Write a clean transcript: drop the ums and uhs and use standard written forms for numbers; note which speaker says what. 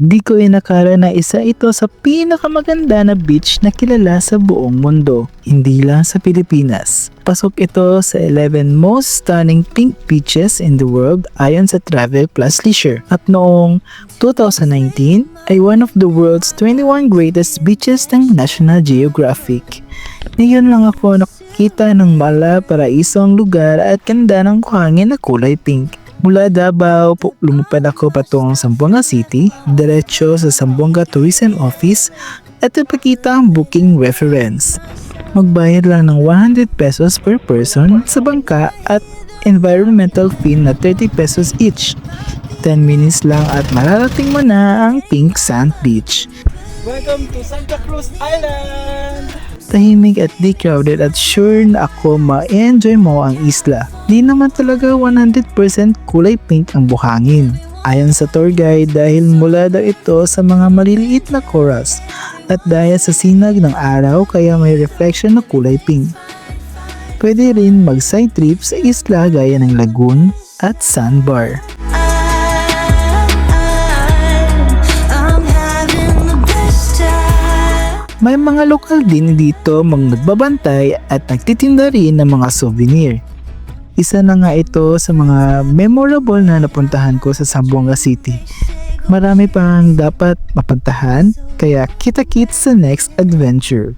Speaker 1: Di ko inakala na isa ito sa pinakamaganda na beach na kilala sa buong mundo, hindi lang sa Pilipinas. Pasok ito sa 11 most stunning pink beaches in the world ayon sa Travel Plus Leisure. At noong 2019 ay one of the world's 21 greatest beaches ng National Geographic. Ngayon lang ako nakita ng mala-paraisong lugar at ganda ng buhangin na kulay pink. Mula Davao, lumipad ako patungong Zamboanga City, diretso sa Zamboanga Tourism Office at ipakita ang booking reference. Magbayad lang ng 100 pesos per person sa bangka at environmental fee na 30 pesos each. 10 minutes lang at mararating mo na ang Pink Sand Beach. Welcome to Santa Cruz Island! Tahimik at di crowded at sure na ako ma-enjoy mo ang isla. Di naman talaga 100% kulay pink ang buhangin. Ayon sa tour guide dahil mula daw ito sa mga maliliit na corals at dahil sa sinag ng araw kaya may reflection na kulay pink. Pwede rin mag-side trip sa isla gaya ng lagoon at sandbar. May mga lokal din dito mga nagbabantay at nagtitinda rin ng mga souvenir. Isa na nga ito sa mga memorable na napuntahan ko sa Zamboanga City. Marami pang dapat mapuntahan, kaya kita-kits sa next adventure.